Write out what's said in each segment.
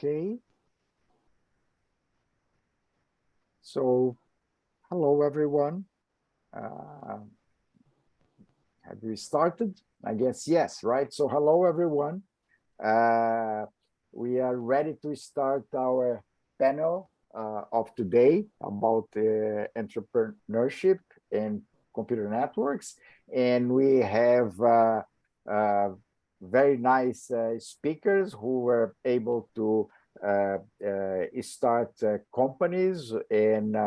Okay. So, hello everyone. Have we started? I guess yes, right? So, hello everyone. We are ready to start our panel of today about entrepreneurship and computer networks. And we have very nice speakers who were able to start companies, and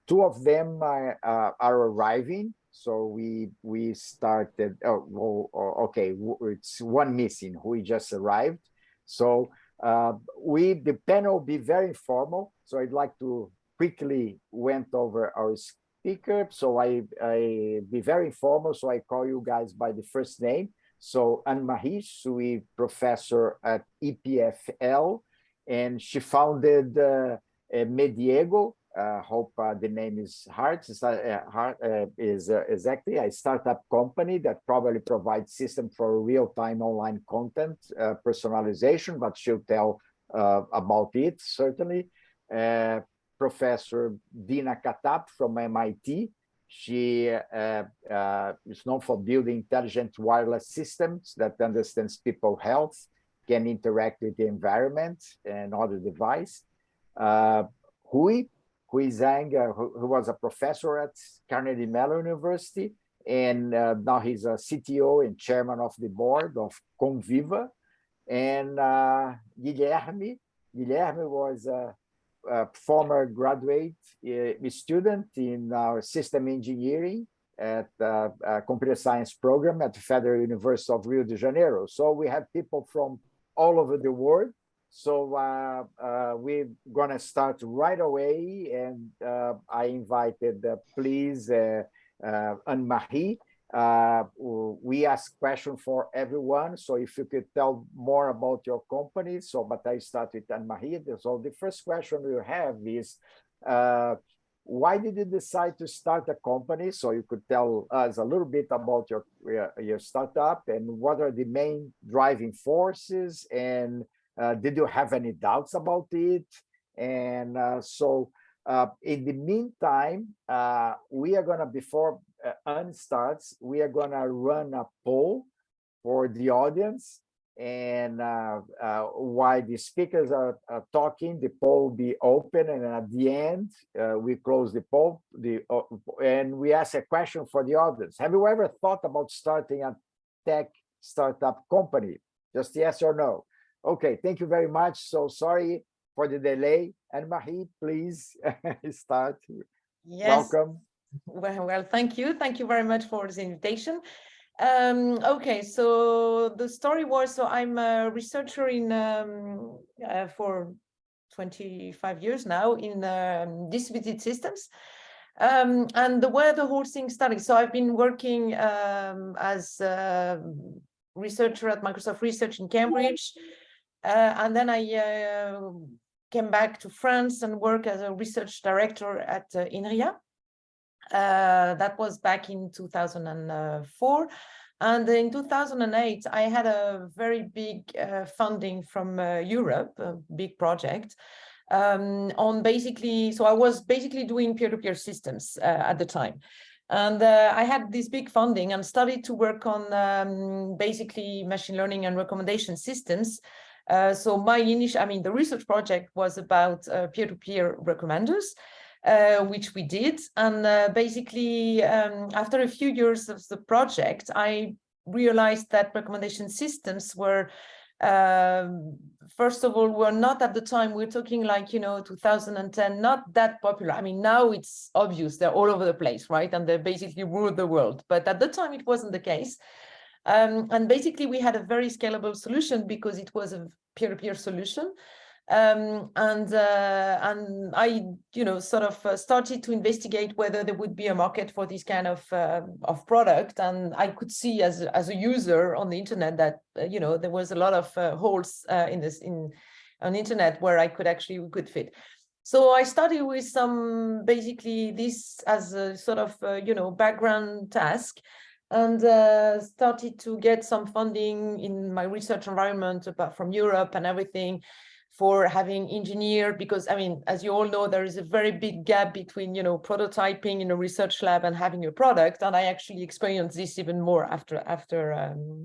two of them are arriving. So we started. Okay, it's one missing who just arrived. So the panel will be very informal. So I'd like to quickly went over our speaker. So I be very informal. So I call you guys by the first name. So Anne-Marie, Sui professor at EPFL, and she founded Mediego. Hope the name is hard. Is exactly a startup company that probably provides system for real-time online content personalization, but she'll tell about it certainly. Professor Dina from MIT. She is known for building intelligent wireless systems that understands people's health, can interact with the environment and other device. Hui Zhang, who was a professor at Carnegie Mellon University, and now he's a CTO and chairman of the board of Conviva. And Guilherme was a former graduate student in our system engineering at computer science program at the Federal University of Rio de Janeiro. So we have people from all over the world. So we're gonna start right away, and I invited, please, Anne-Marie. We ask questions for everyone. So if you could tell more about your company. So, but I start with Anne-Marie. So the first question we have is, why did you decide to start a company? So you could tell us a little bit about your startup and what are the main driving forces, and did you have any doubts about it? And in the meantime, we are gonna, before Anne starts, we are gonna run a poll for the audience, and while the speakers are talking, the poll will be open, and at the end, we close the poll, and we ask a question for the audience. Have you ever thought about starting a tech startup company? Just yes or no. Okay, thank you very much. So sorry for the delay. Anne-Marie, please start. Yes. Welcome. Well, thank you. Thank you very much for this invitation. Okay, so the story was, so I'm a researcher in for 25 years now in distributed systems. And the way the whole thing started, so I've been working as a researcher at Microsoft Research in Cambridge. And then I came back to France and worked as a research director at INRIA. That was back in 2004. And in 2008, I had a very big funding from Europe, a big project, on basically, so I was basically doing peer-to-peer systems at the time. And I had this big funding and started to work on basically machine learning and recommendation systems. So my initial, the research project was about peer-to-peer recommenders, which we did. And basically, after a few years of the project, I realized that recommendation systems were, first of all, were not at the time, we're talking like, 2010, not that popular. Now it's obvious, they're all over the place, right? And they basically ruled the world. But at the time, it wasn't the case. And basically, we had a very scalable solution because it was a peer-to-peer solution. And I, sort of started to investigate whether there would be a market for this kind of product. And I could see as a user on the internet that, there was a lot of holes on internet where I could fit. So I started with some, basically this as a sort of, background task, and started to get some funding in my research environment from Europe and everything for having engineer, because I mean, as you all know, there is a very big gap between, prototyping in a research lab and having a product. And I actually experienced this even more after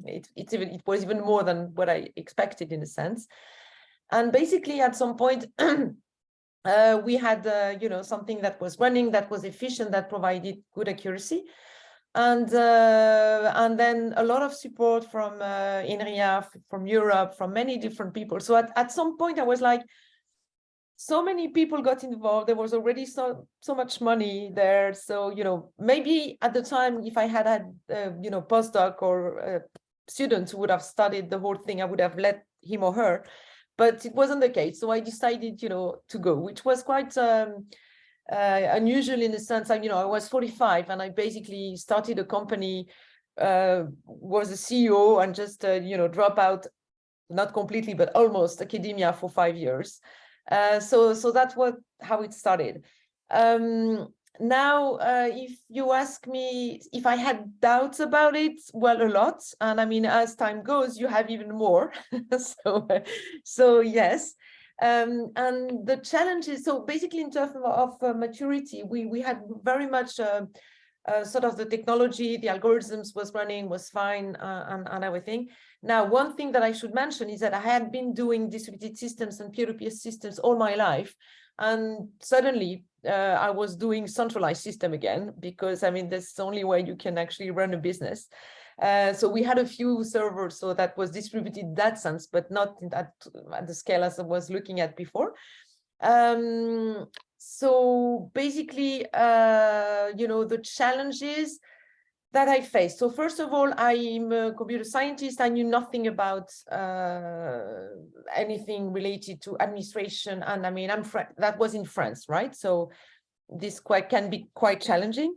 it was even more than what I expected in a sense. And basically at some point, we had, something that was running, that was efficient, that provided good accuracy. And then a lot of support from INRIA, from Europe, from many different people. So at some point I was like, so many people got involved. There was already so much money there. So, maybe at the time, if I had postdoc or students who would have studied the whole thing, I would have let him or her, but it wasn't the case. So I decided, to go, which was quite unusual in the sense that, I was 45 and I basically started a company, was a CEO and just, drop out, not completely, but almost academia for 5 years. So that's how it started. Now, if you ask me if I had doubts about it, well, a lot. And I mean, as time goes, you have even more. So yes. And the challenges, so basically in terms of maturity, we had very much sort of the technology, the algorithms was running, was fine, and everything. Now, one thing that I should mention is that I had been doing distributed systems and peer-to-peer systems all my life. And suddenly I was doing centralized system again, because I mean, that's the only way you can actually run a business. So we had a few servers, so that was distributed in that sense, but not at the scale as I was looking at before. So basically, the challenges that I faced. So first of all, I'm a computer scientist. I knew nothing about anything related to administration. And I mean, that was in France, right? So this can be quite challenging.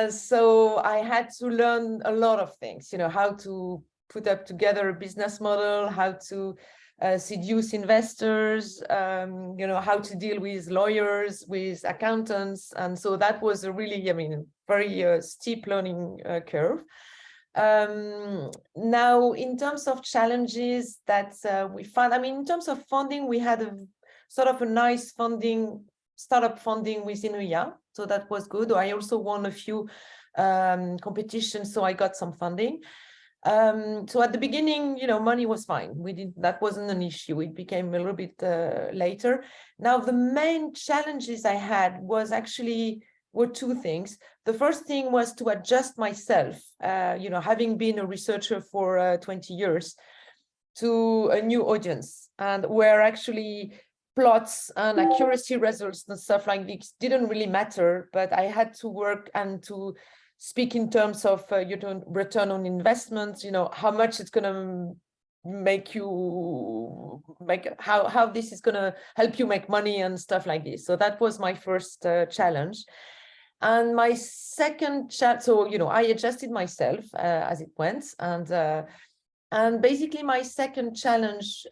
So I had to learn a lot of things, how to put up together a business model, how to seduce investors, how to deal with lawyers, with accountants. And so that was a really, very steep learning curve. Now, in terms of challenges that we found, in terms of funding, we had a sort of a nice startup funding with INRIA. So that was good. I also won a few competitions, so I got some funding. So at the beginning, money was fine. That wasn't an issue. It became a little bit later. Now, the main challenges I had were two things. The first thing was to adjust myself, having been a researcher for 20 years, to a new audience, and where actually plots and accuracy results and stuff like this didn't really matter, but I had to work and to speak in terms of return on investment, how much it's going to how this is going to help you make money and stuff like this. So that was my first challenge. And my second so I adjusted myself as it went, and basically my second challenge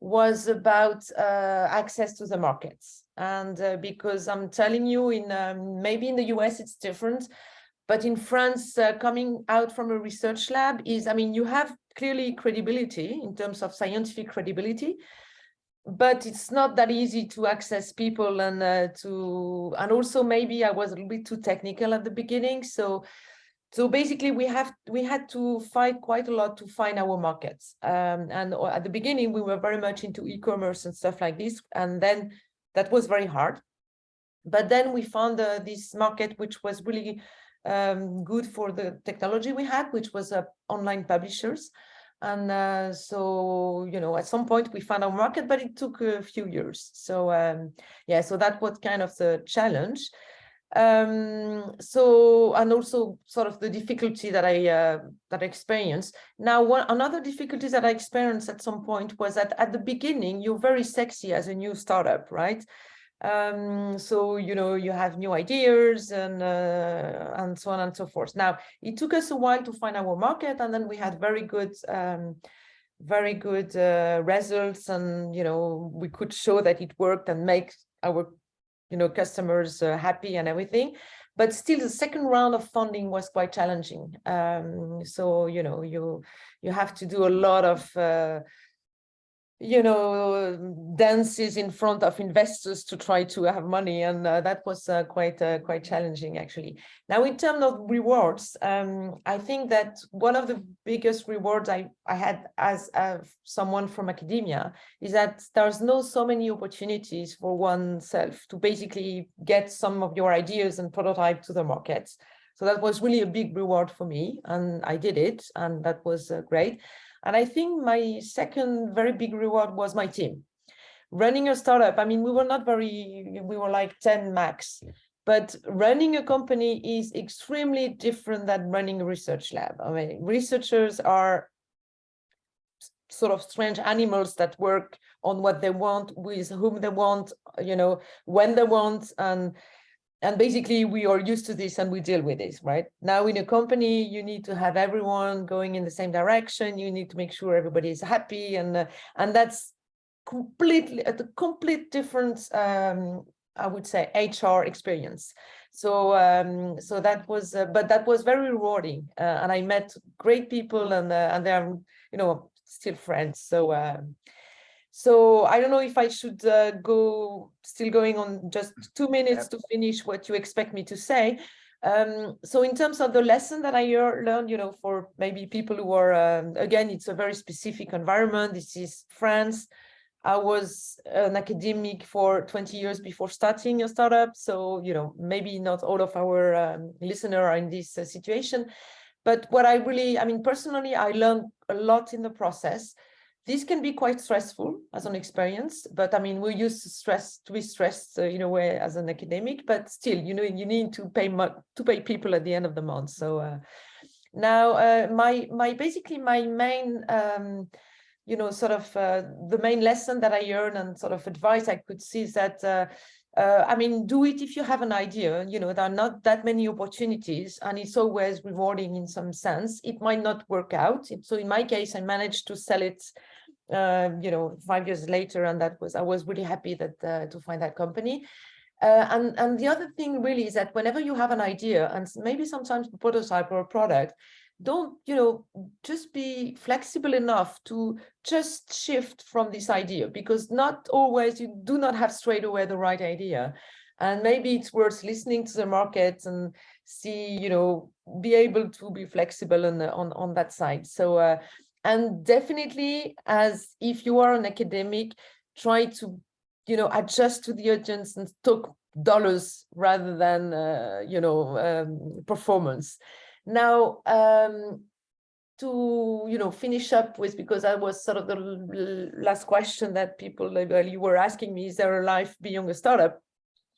was about access to the markets. And because I'm telling you, maybe in the US it's different, but in France, coming out from a research lab is, you have clearly credibility in terms of scientific credibility, but it's not that easy to access people, and also maybe I was a little bit too technical at the beginning. So basically we had to fight quite a lot to find our markets. And at the beginning, we were very much into e-commerce and stuff like this. And then that was very hard. But then we found this market, which was really good for the technology we had, which was online publishers. And so, at some point we found our market, but it took a few years. So, so that was kind of the challenge. So, and also sort of the difficulty that I experienced. Now, another difficulty that I experienced at some point was that at the beginning, you're very sexy as a new startup, right? So, you have new ideas and so on and so forth. Now, it took us a while to find our market, and then we had very good results, and, we could show that it worked and make our customers happy and everything. But still, the second round of funding was quite challenging. So, you have to do a lot of dances in front of investors to try to have money, and that was quite challenging actually. Now, in terms of rewards, I think that one of the biggest rewards I had as someone from academia is that there's no so many opportunities for oneself to basically get some of your ideas and prototype to the market. So that was really a big reward for me, and I did it, and that was great. And I think my second very big reward was my team. Running a startup, I mean, we were like 10 max, but running a company is extremely different than running a research lab. I mean, researchers are sort of strange animals that work on what they want, with whom they want, when they want, and basically we are used to this and we deal with this, right? Now in a company, you need to have everyone going in the same direction. You need to make sure everybody is happy, and that's completely a complete different, I would say, HR experience. So that was, but that was very rewarding, and I met great people, and they're still friends. So I don't know if I should still going on just 2 minutes to finish what you expect me to say. So in terms of the lesson that I learned, for maybe people who are, again, it's a very specific environment. This is France. I was an academic for 20 years before starting a startup. So, maybe not all of our listeners are in this situation. But what personally, I learned a lot in the process. This can be quite stressful as an experience, but I mean, we're used to be stressed in a way as an academic, but still, you need to pay people at the end of the month. So now my main, the main lesson that I learned and sort of advice I could see is that, do it if you have an idea. There are not that many opportunities, and it's always rewarding in some sense. It might not work out. So in my case, I managed to sell it 5 years later, and I was really happy that to find that company. And the other thing really is that whenever you have an idea, and maybe sometimes a prototype or a product, don't just be flexible enough to just shift from this idea, because not always you do not have straight away the right idea, and maybe it's worth listening to the market and see, be able to be flexible on that side. So and definitely, as if you are an academic, try to adjust to the audience and talk dollars rather than performance. Now, to finish up with, because that was sort of the last question that people you were asking me, is there a life beyond a startup?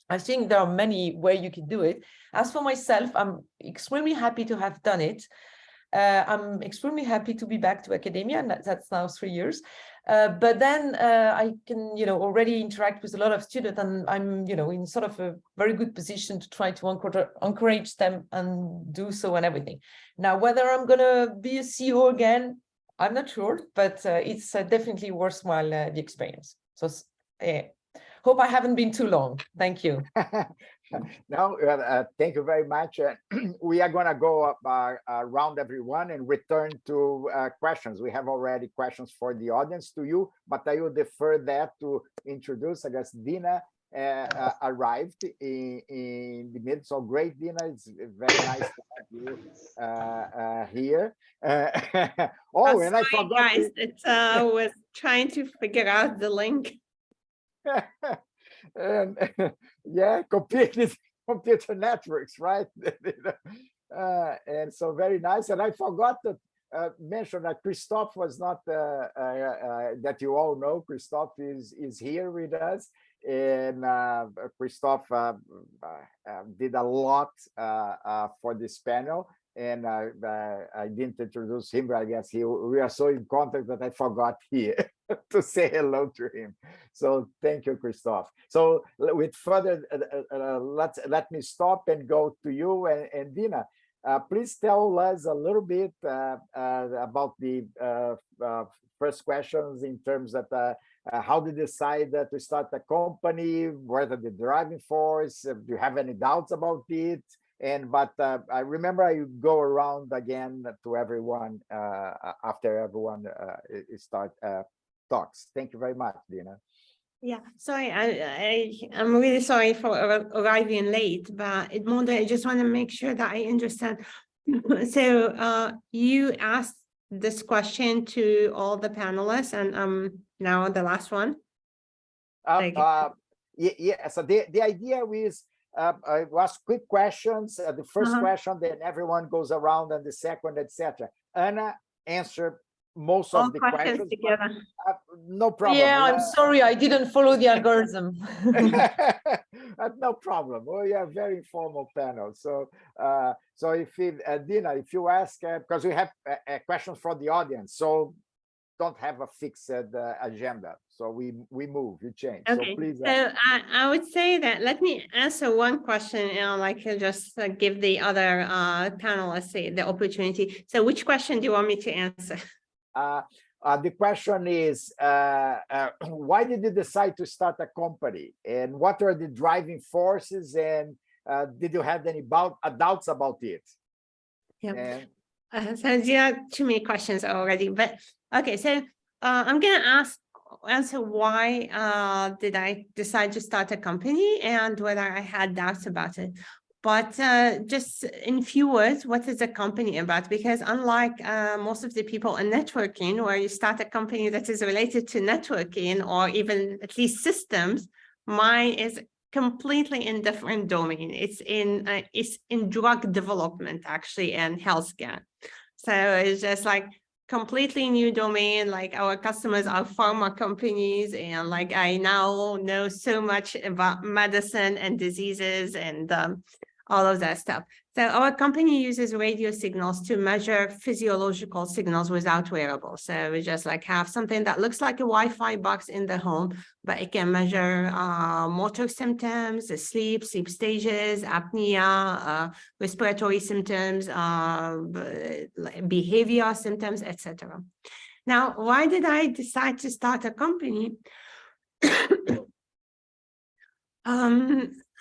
I think there are many ways you can do it. As for myself, I'm extremely happy to have done it. I'm extremely happy to be back to academia, and that's now 3 years. But then I can, already interact with a lot of students, and I'm, in sort of a very good position to try to encourage them and do so and everything. Now, whether I'm going to be a CEO again, I'm not sure, but it's definitely worthwhile, the experience. So hope I haven't been too long. Thank you. No, thank you very much. We are going to go around everyone and return to questions. We have already questions for the audience to you, but I will defer that to introduce. I guess Dina arrived in the mid. So great, Dina. It's very nice to have you here. Oh, and I forgot. Guys, I was trying to figure out the link. And yeah, computer networks, right? And so very nice. And I forgot to mention that Christophe was not that you all know. Christophe is here with us, and Christophe did a lot for this panel. And I didn't introduce him, but I guess we are so in contact that I forgot here to say hello to him. So thank you, Christophe. So with further, let me stop and go to you and Dina. Please tell us a little bit about the first questions in terms of how did you decide to start a company? What are the driving force? Do you have any doubts about it? But I remember I go around again to everyone after everyone start talks. Thank you very much, Dina. Yeah, sorry, I'm really sorry for arriving late, but Edmundo, I just want to make sure that I understand. So you asked this question to all the panelists, and now the last one. Yeah, so the idea is was quick questions. The first question, then everyone goes around, and the second, etc. Anna answer most all of the questions together. No problem. Yeah, I'm sorry, I didn't follow the algorithm. No problem. We are very informal panel. So, so if Dina, if you ask, because we have questions from the audience, so don't have a fixed agenda. So we move, we change. Okay. So please. So I would say that let me answer one question, and like just give the other panelists the opportunity. So which question do you want me to answer? The question is, why did you decide to start a company, and what are the driving forces, and did you have any doubts about it? Yeah. So there are too many questions already, but okay. So I'm gonna answer why did I decide to start a company and whether I had doubts about it. But just in few words, what is a company about? Because unlike most of the people in networking, where you start a company that is related to networking or even at least systems, mine is completely in different domain. It's in drug development, actually, and healthcare. So it's just like completely new domain. Like our customers are pharma companies, and like I now know so much about medicine and diseases and all of that stuff. So our company uses radio signals to measure physiological signals without wearables. So we just like have something that looks like a Wi-Fi box in the home, but it can measure motor symptoms, sleep stages, apnea, respiratory symptoms, behavior symptoms, etc. Now, why did I decide to start a company?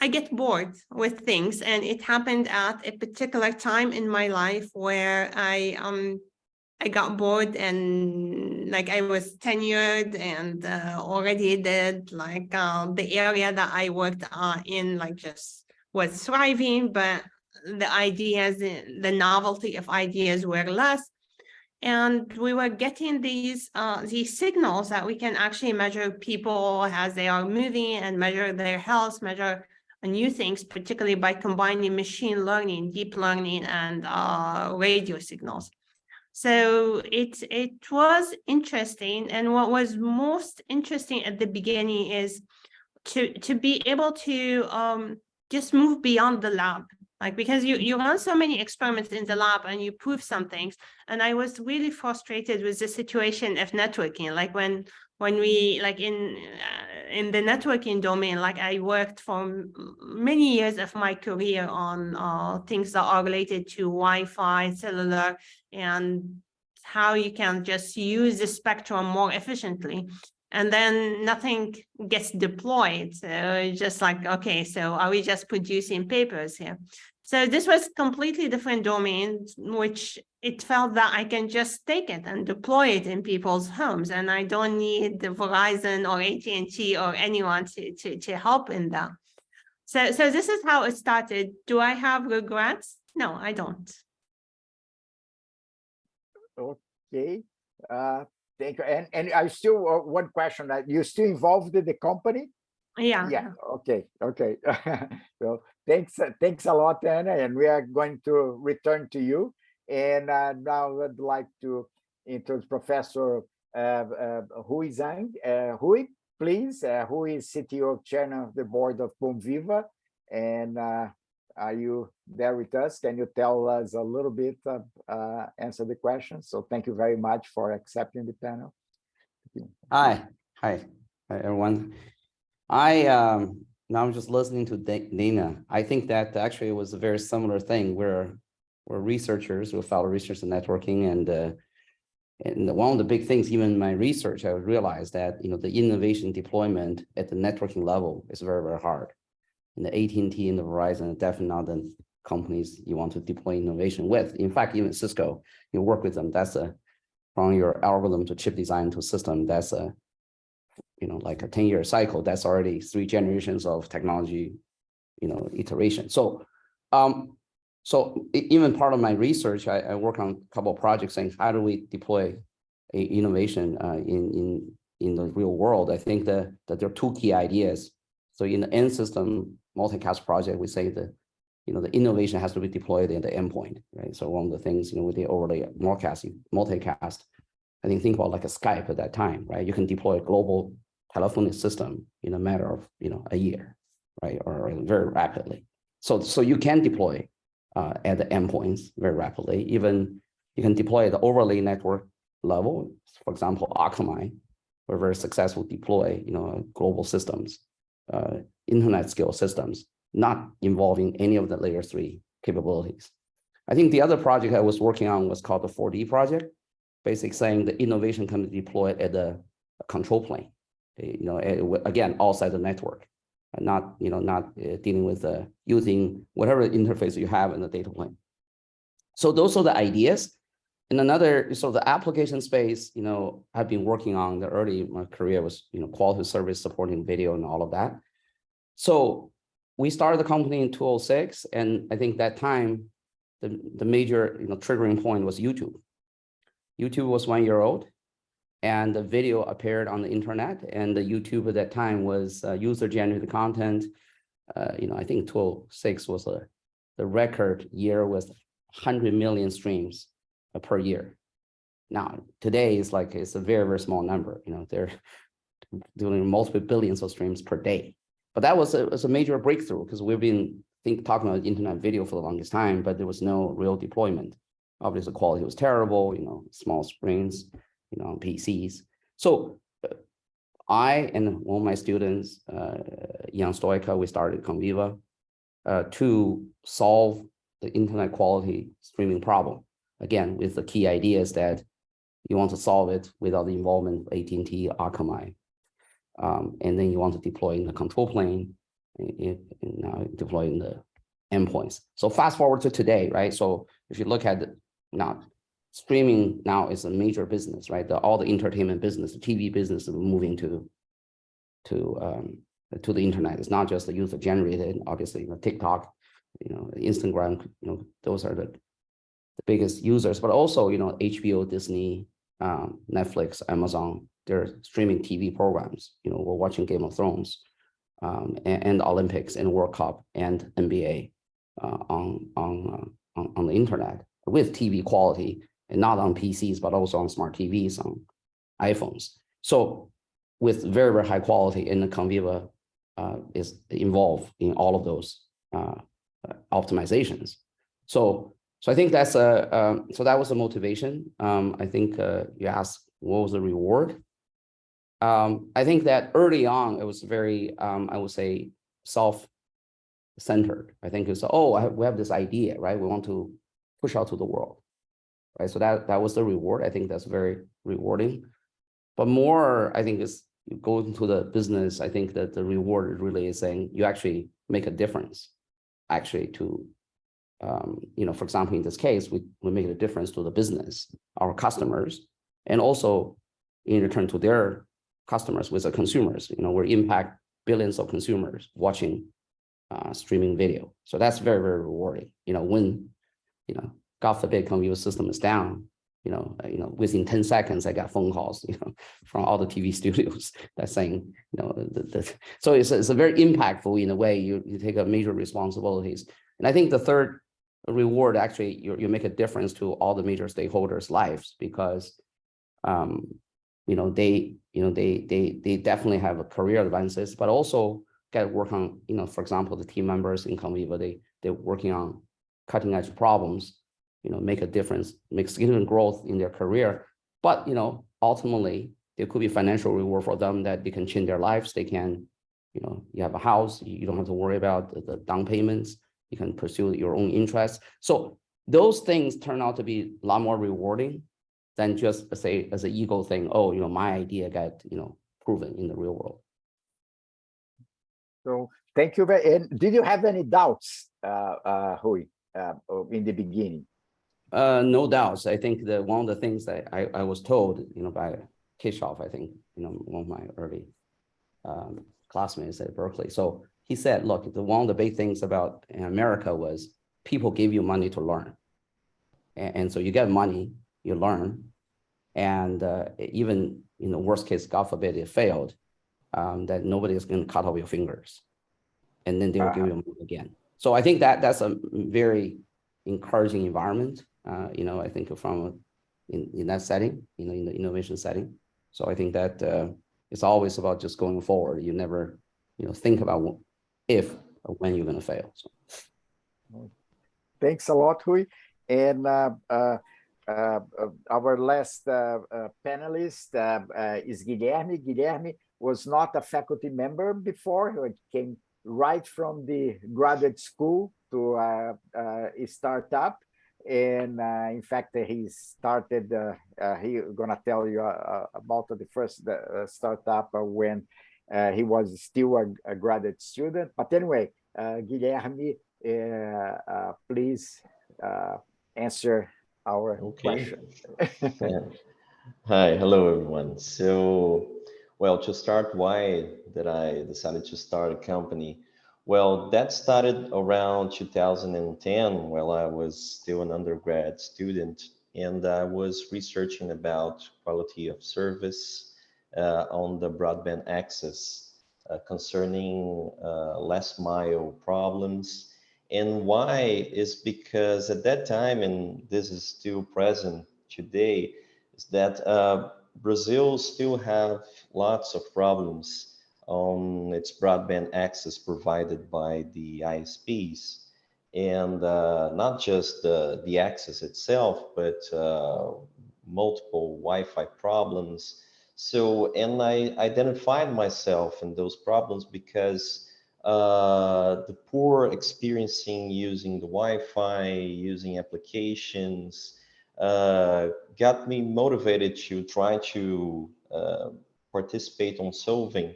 I get bored with things, and it happened at a particular time in my life where I got bored, and like I was tenured and already did like the area that I worked in like just was thriving, but the ideas, the novelty of ideas were less. And we were getting these signals that we can actually measure people as they are moving and measure their health, measure new things, particularly by combining machine learning, deep learning, and radio signals. So it was interesting. And what was most interesting at the beginning is to be able to just move beyond the lab. Like, because you run so many experiments in the lab and you prove some things. And I was really frustrated with the situation of networking. Like when we like in the networking domain, like I worked for many years of my career on things that are related to Wi-Fi, cellular, and how you can just use the spectrum more efficiently. And then nothing gets deployed. So it's just like, okay, so are we just producing papers here? So this was completely different domain, which it felt that I can just take it and deploy it in people's homes. And I don't need the Verizon or AT&T or anyone to help in that. So this is how it started. Do I have regrets? No, I don't. Okay. Thank you. And I still one question: that you still involved in the company? Yeah. Yeah. Okay. Okay. So thanks a lot, Anna. And we are going to return to you. And now I'd like to introduce Professor Zhang. Rui, please. Who is CTO, Chairman of the Board of Conviva, and are you there with us? Can you tell us a little bit, answer the question? So thank you very much for accepting the panel. Hi, everyone. Now I'm just listening to Dina. I think that actually it was a very similar thing where we're researchers, we're fellow researchers in networking, and one of the big things, even in my research, I realized that the innovation deployment at the networking level is very, very hard. And the AT&T and the Verizon are definitely not the companies you want to deploy innovation with. In fact, even Cisco, you work with them. That's from your algorithm to chip design to system. That's like a 10-year cycle, that's already 3 generations of technology, iteration. So, even part of my research, I work on a couple of projects saying, how do we deploy innovation in the real world? I think that there are 2 key ideas. So in the end system multicast project, we say that, the innovation has to be deployed in the endpoint, right? So one of the things, with the overlay multicast, I think about like a Skype at that time, right? You can deploy a global telephony system in a matter of, a year, right? Or very rapidly. So you can deploy at the endpoints very rapidly. Even you can deploy at the overlay network level. For example, Akamai were very successful deploy, global systems, internet scale systems, not involving any of the layer 3 capabilities. I think the other project I was working on was called the 4D project, basically saying the innovation can be deployed at the control plane, again, outside the network, not dealing with using whatever interface you have in the data plane. So those are the ideas. And another, so the application space, I've been working on the early my career was, quality service supporting video and all of that. So we started the company in 2006, and I think that time, the major triggering point was YouTube. YouTube was 1 year old, and the video appeared on the internet, and the YouTube at that time was user-generated content. I think 2006 was the record year with 100 million streams per year. Now today it's a very, very small number. They're doing multiple billions of streams per day. But that was a major breakthrough, because we've been talking about internet video for the longest time, but there was no real deployment. Obviously, the quality was terrible, small screens, on PCs. So I and one of my students, Jan Stoica, we started Conviva to solve the internet quality streaming problem. Again, with the key ideas that you want to solve it without the involvement of AT&T, Akamai. And then you want to deploy in the control plane, and now deploy in the endpoints. So fast forward to today, right? So if you look at now, streaming now is a major business, right? All the entertainment business, the TV business is moving to the internet. It's not just the user generated, obviously, TikTok, Instagram, those are the biggest users, but also, HBO, Disney, Netflix, Amazon, they're streaming TV programs. We're watching Game of Thrones, and Olympics and World Cup and NBA on the internet with TV quality, and not on PCs, but also on smart TVs, on iPhones. So with very, very high quality, and the Conviva is involved in all of those optimizations. So I think that's so that was the motivation. I think you asked what was the reward. I think that early on it was very, I would say, self-centered. I think it's we have this idea, right? We want to push out to the world, right? So that was the reward. I think that's very rewarding. But more, I think, is you go into the business. I think that the reward really is saying you actually make a difference, actually to. For example, in this case, we make a difference to the business, our customers, and also in return to their customers with the consumers. We impact billions of consumers watching streaming video. So that's very, very rewarding. When, God forbid, Conviva system is down, within 10 seconds, I got phone calls, from all the TV studios that saying, so it's a very impactful in a way. You take a major responsibilities. And I think the third reward, actually, you make a difference to all the major stakeholders' lives, because they definitely have a career advances, but also get to work on, for example, the team members in Conviva, they're working on cutting edge problems, make a difference, make significant growth in their career. But ultimately there could be financial reward for them, that they can change their lives. They can, you have a house, you don't have to worry about the down payments. You can pursue your own interests. So those things turn out to be a lot more rewarding than just say as an ego thing. My idea got proven in the real world. So thank you very. And did you have any doubts, Rui, in the beginning? No doubts. I think that one of the things that I was told, by Kishoff, I think, one of my early classmates at Berkeley. So he said, look, one of the big things about America was people give you money to learn. And so you get money, you learn. And even in the worst case, God forbid it failed, that nobody is going to cut off your fingers. And then they will give you money again. So I think that's a very encouraging environment, I think from in that setting, in the innovation setting. So I think that it's always about just going forward. You never, think about if or when you're going to fail. So. Thanks a lot, Rui. And our last panelist is Guilherme. Guilherme was not a faculty member before. He came right from the graduate school to a startup. And in fact, he started, he's gonna tell you about the first startup when he was still a graduate student. But anyway, Guilherme, please answer our question. Hi, hello everyone. So, well, to start, why did I decided to start a company? Well, that started around 2010 while I was still an undergrad student, and I was researching about quality of service on the broadband access concerning last mile problems. And why is because at that time, and this is still present today, is that Brazil still have lots of problems on its broadband access provided by the ISPs. And not just the access itself, but multiple Wi-Fi problems. So, and I identified myself in those problems because the poor experiencing using the Wi-Fi, using applications, got me motivated to try to participate on solving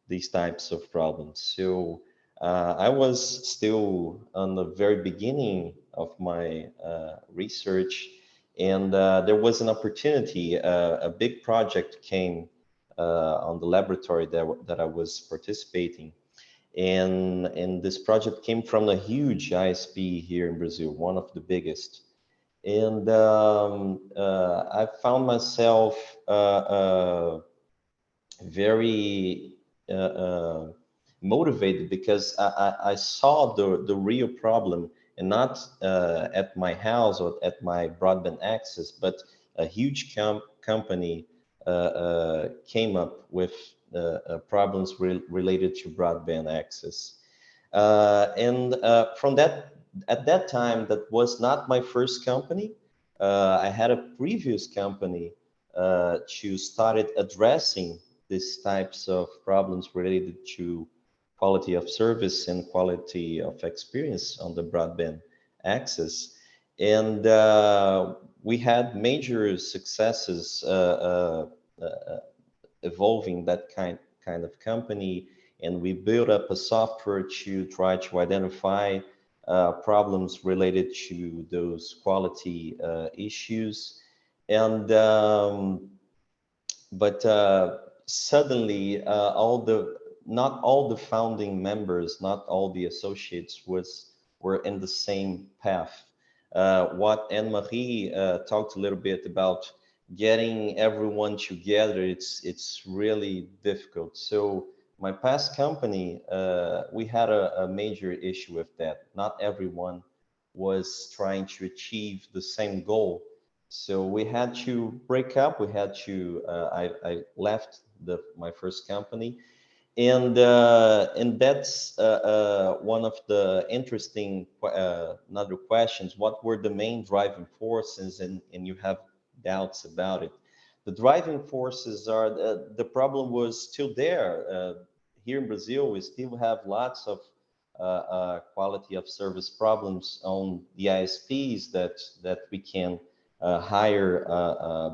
these types of problems. So I was still on the very beginning of my research, and there was an opportunity, a big project came on the laboratory that I was participating. And this project came from a huge ISP here in Brazil, one of the biggest. And I found myself very motivated because I saw the real problem, and not at my house or at my broadband access, but a huge company came up with problems related to broadband access. And from that, at that time, that was not my first company. I had a previous company to started addressing these types of problems related to quality of service and quality of experience on the broadband access. And we had major successes evolving that kind of company, and we built up a software to try to identify problems related to those quality issues. And but suddenly not all the founding members, not all the associates were in the same path. What Anne-Marie talked a little bit about, getting everyone together, it's really difficult. So my past company, we had a major issue with that. Not everyone was trying to achieve the same goal. So we had to break up. We had to, I left my first company. And that's one of the interesting another questions. What were the main driving forces? And you have doubts about it. The driving forces are the problem was still there. Here in Brazil, we still have lots of quality of service problems on the ISPs that we can hire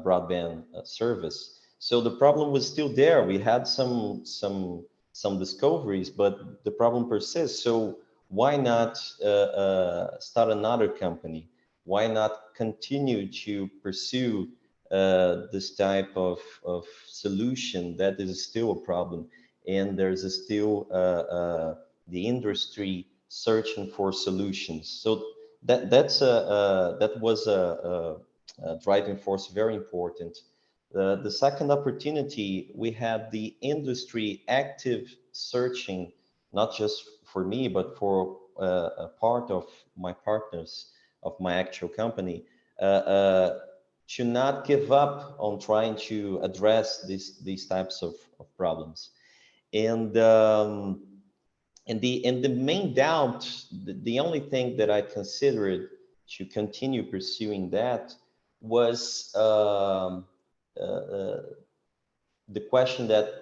broadband service. So the problem was still there. We had some discoveries, but the problem persists. So why not start another company? Why not continue to pursue this type of solution, that is still a problem. And there's still the industry searching for solutions. So that was a driving force, very important. The second opportunity, we had the industry active searching, not just for me, but for a part of my partners of my actual company, to not give up on trying to address these types of problems. And the main doubt, the only thing that I considered to continue pursuing that was the question that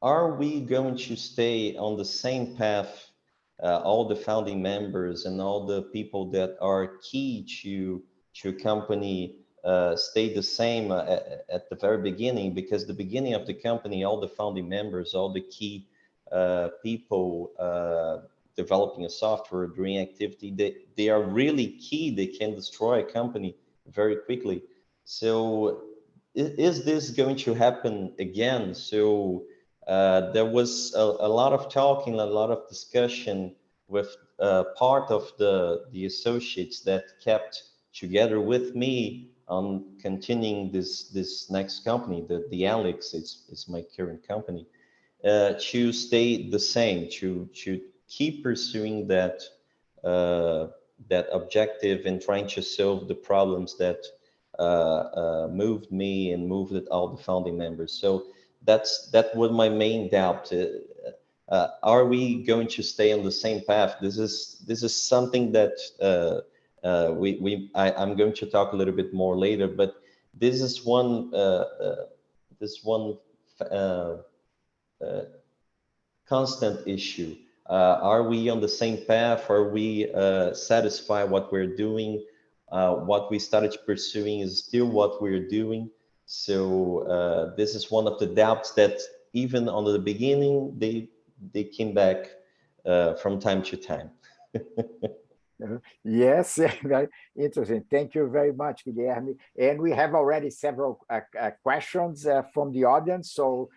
are we going to stay on the same path, all the founding members and all the people that are key to a company stay the same at the very beginning, because the beginning of the company, all the founding members, all the key people developing a software, doing activity, they are really key. They can destroy a company very quickly. So is this going to happen again? So there was a lot of talking, a lot of discussion with part of the associates that kept together with me on continuing this next company, the Anlix, it's my current company, to stay the same, to keep pursuing that that objective and trying to solve the problems that moved me and moved all the founding members. So that was my main doubt. Are we going to stay on the same path? This is something that I'm going to talk a little bit more later, but this is one constant issue. Are we on the same path? Are we satisfied what we're doing? What we started pursuing is still what we're doing. So this is one of the doubts that even on the beginning, they came back from time to time. Yes, very interesting. Thank you very much, Guilherme. And we have already several questions from the audience. So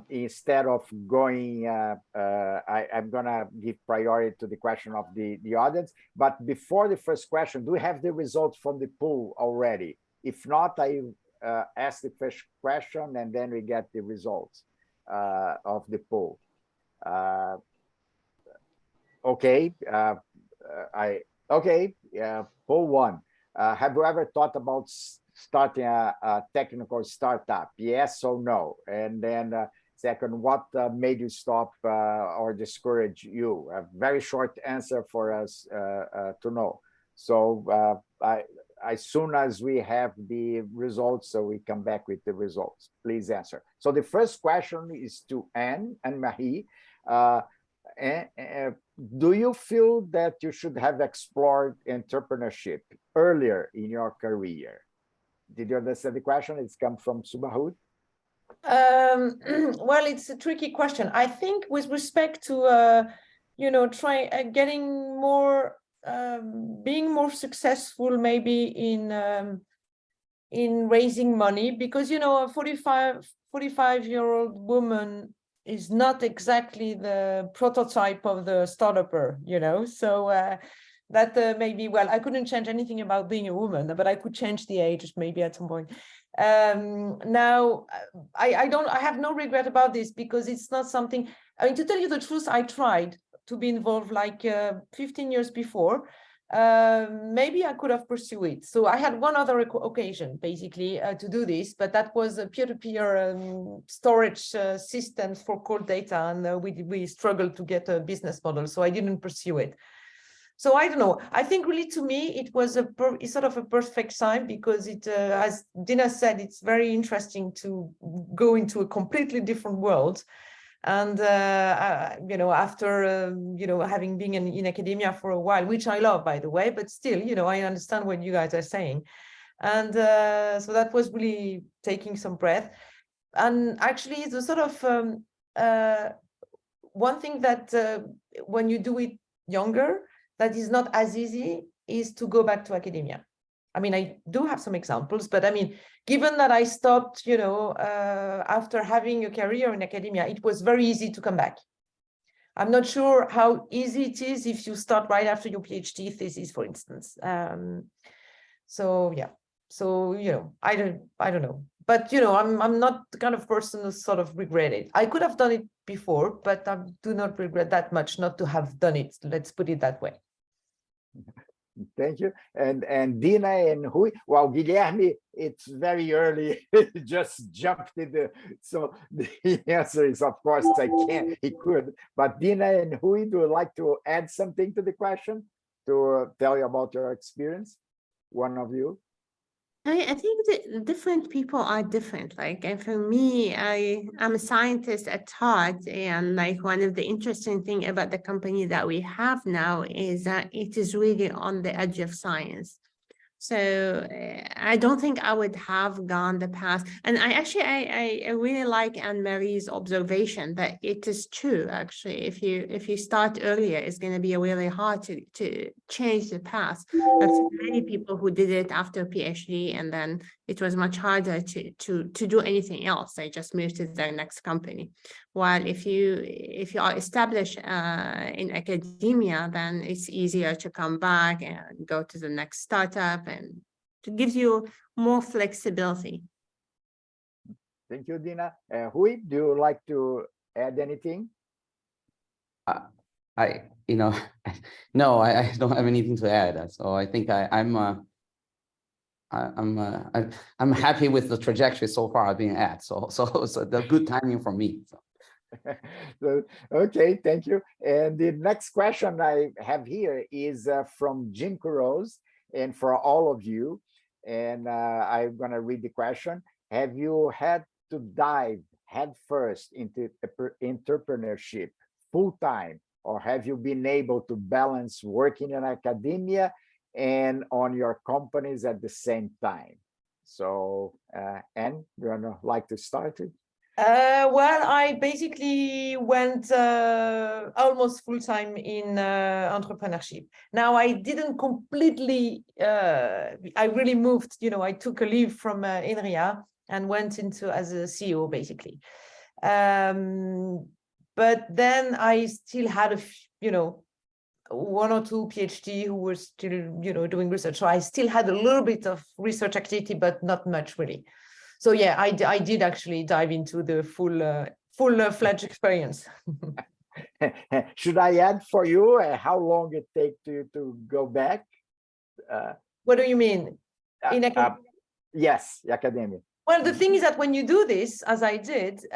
instead of going, I'm going to give priority to the question of the audience. But before the first question, do we have the results from the poll already? If not, I ask the first question and then we get the results of the poll. Okay. Poll one. Have you ever thought about starting a technical startup? Yes or no? And then second, what made you stop or discourage you? A very short answer for us to know. So as soon as we have the results, so we come back with the results. Please answer. So the first question is to Anne-Marie. Do you feel that you should have explored entrepreneurship earlier in your career? Did you understand the question? It's come from Subahud. Well, it's a tricky question. I think with respect to, getting more, being more successful maybe in raising money, because, a 45-year-old woman is not exactly the prototype of the startupper, so that maybe, well, I couldn't change anything about being a woman, but I could change the age maybe at some point. Now, I have no regret about this, because it's not something, I mean, to tell you the truth, I tried to be involved like 15 years before. Maybe I could have pursued it. So I had one other occasion basically to do this, but that was a peer-to-peer storage systems for cold data, and we struggled to get a business model, so I didn't pursue it. So I don't know. I think really to me it was it's sort of a perfect time, because it, as Dina said, it's very interesting to go into a completely different world. And after having been in academia for a while, which I love, by the way, but still, I understand what you guys are saying, and so that was really taking some breath. And actually, the sort of one thing that when you do it younger, that is not as easy, is to go back to academia. I mean, I do have some examples, but I mean, given that I stopped, after having a career in academia, it was very easy to come back. I'm not sure how easy it is if you start right after your PhD thesis, for instance. So yeah, so I don't know, but I'm not the kind of person who sort of regret it. I could have done it before, but I do not regret that much not to have done it. Let's put it that way. Thank you. And Dina and Rui, well, Guilherme, it's very early, just jumped in so the answer is, of course, I can't, he could, but Dina and Rui, do you like to add something to the question, to tell you about your experience? One of you? I think that different people are different. Like, and for me, I'm a scientist at heart, and like one of the interesting thing about the company that we have now is that it is really on the edge of science. So I don't think I would have gone the path. And I really like Anne-Marie's observation that it is true, actually. If you start earlier, it's going to be really hard to change the path. I've seen many people who did it after PhD, and then it was much harder to do anything else. They just moved to their next company. While if you are established in academia, then it's easier to come back and go to the next startup, and it gives you more flexibility. Thank you, Dina. Rui, do you like to add anything? No, I don't have anything to add. So I think I'm happy with the trajectory so far I've been at. So the good timing for me. So. So, okay, thank you. And the next question I have here is from Jim Kuros, and for all of you, and I'm going to read the question. Have you had to dive headfirst into entrepreneurship full-time, or have you been able to balance working in academia and on your companies at the same time? So, Anne, do you like to start it? Well, I basically went almost full-time in entrepreneurship. Now, I didn't completely, I really moved, I took a leave from INRIA and went into as a CEO, basically. But then I still had one or two PhD who were still, doing research. So I still had a little bit of research activity, but not much really. So yeah, I did actually dive into the full-fledged experience. Should I add for you how long it takes to go back? What do you mean? Yes, academia. Well, the thing is that when you do this, as I did,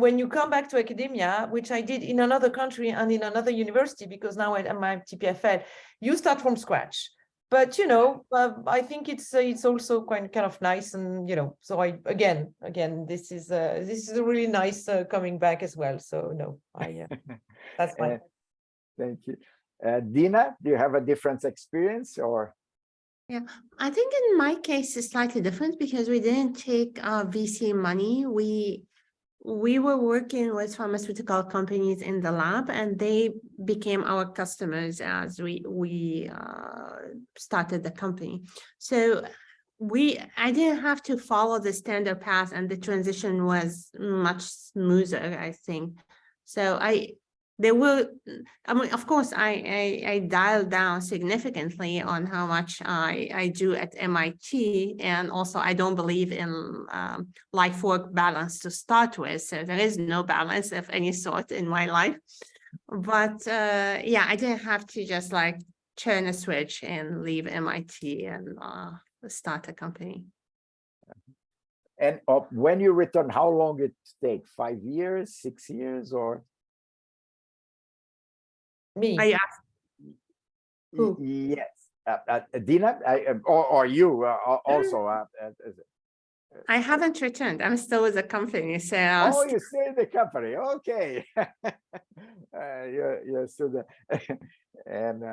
when you come back to academia, which I did in another country and in another university, because now I'm at EPFL, you start from scratch. But I think it's also kind of nice, and so again this is a really nice coming back as well. So no, that's fine. Thank you. Dina, do you have a different experience or? Yeah, I think in my case it's slightly different because we didn't take VC money. We were working with pharmaceutical companies in the lab, and they became our customers as we started the company. So I didn't have to follow the standard path, and the transition was much smoother, I think. So of course, I dialed down significantly on how much I do at MIT, and also I don't believe in life-work balance to start with, so there is no balance of any sort in my life. But yeah, I didn't have to just like turn a switch and leave MIT and start a company. And when you return, how long it take? 5 years, 6 years, or? Me. I asked. Who? Yes, Dina, or you also. I haven't returned. I'm still with the company. So oh, you stay in the company. Okay, you're still there. And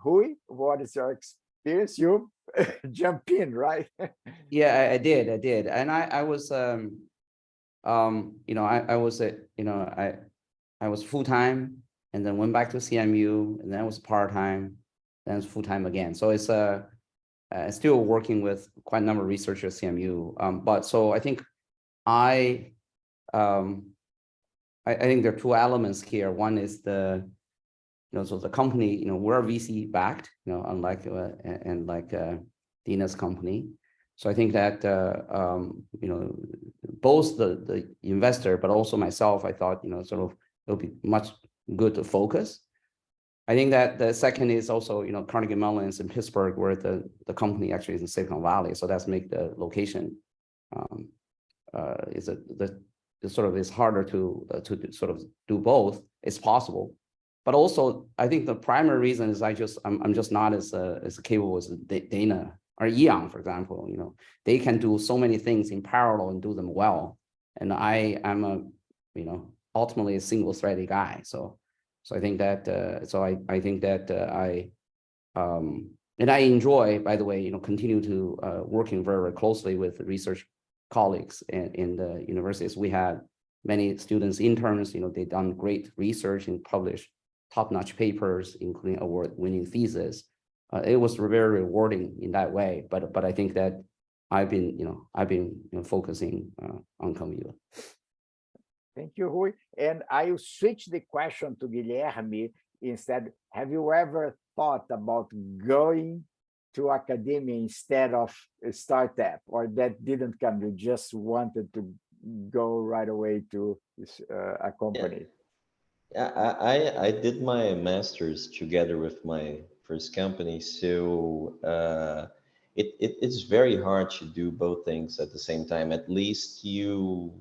Rui, what is your experience? You jump in, right? Yeah, I did, and I was I was full-time, and then went back to CMU, and then I was part-time, then it's full-time again. So it's still working with quite a number of researchers at CMU. But so I think I think there are two elements here. One is so the company, we're VC backed, unlike Dina's company. So I think that both the investor, but also myself, I thought it'll be much good to focus. I think that the second is also Carnegie Mellon is in Pittsburgh, where the company actually is in Silicon Valley. So that's make the location it's harder to sort of do both. It's possible. But also, I think the primary reason is I'm just not as capable as Dina or Yang, for example. They can do so many things in parallel and do them well, and I am ultimately a single-threaded guy. So I think that I think that and I enjoy, by the way, continue to working very, very closely with research colleagues in the universities. We had many students, interns. They've done great research and published top-notch papers, including award-winning thesis. It was very rewarding in that way. But I think that I've been focusing on Conviva. Thank you, Rui. And I will switch the question to Guilherme instead. Have you ever thought about going to academia instead of a startup, or that didn't come? You just wanted to go right away to a company? Yeah, I did my master's together with my first company, so it's very hard to do both things at the same time. At least you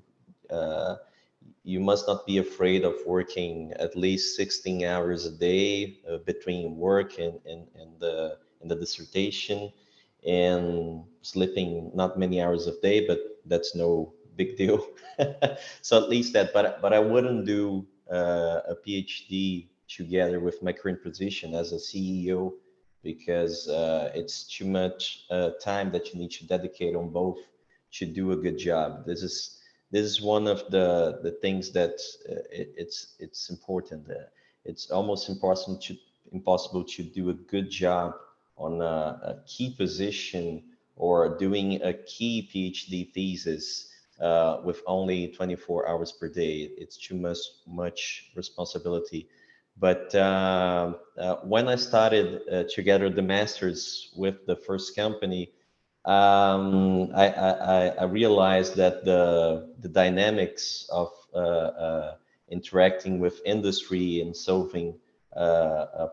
must not be afraid of working at least 16 hours a day between work and the dissertation, and sleeping not many hours a day, but that's no big deal. So at least that, but I wouldn't do a PhD together with my current position as a CEO, because it's too much time that you need to dedicate on both to do a good job. This is one of the things that it's important. It's almost impossible to do a good job on a key position or doing a key PhD thesis with only 24 hours per day. It's too much responsibility. But when I started together the masters with the first company, I realized that the dynamics of interacting with industry and solving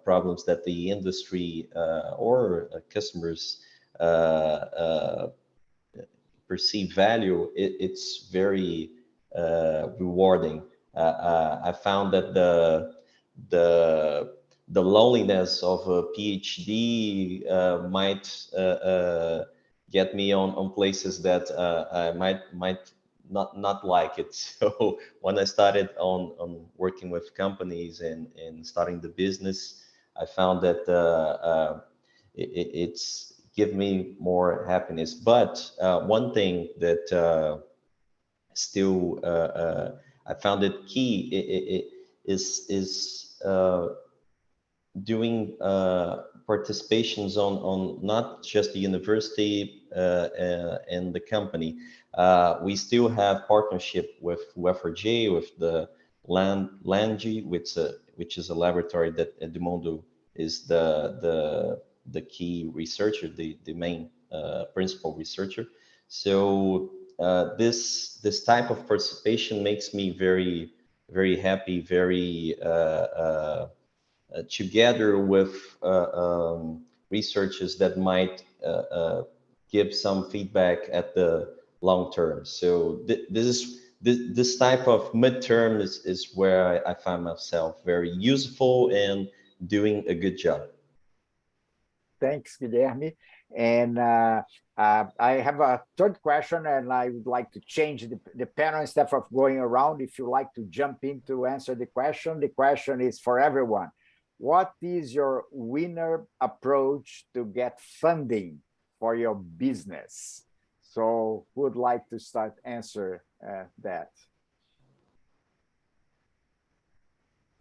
problems that the industry or customers perceive value, it's very rewarding. I found that the loneliness of a PhD might get me on places that I might not like it. So when I started on working with companies and starting the business, I found that it's give me more happiness. But one thing that still I found it key is doing participations on not just the university and the company. We still have partnership with UFRJ, with the LANG, which is a laboratory that Edmundo is the key researcher, the main principal researcher. So this type of participation makes me very, very happy, very together with researchers that might give some feedback at the long term. So this type of midterm is where I find myself very useful and doing a good job. Thanks, Guilherme. And I have a third question, and I would like to change the panel instead of going around. If you like to jump in to answer the question is for everyone. What is your winner approach to get funding for your business? So who would like to start answer that?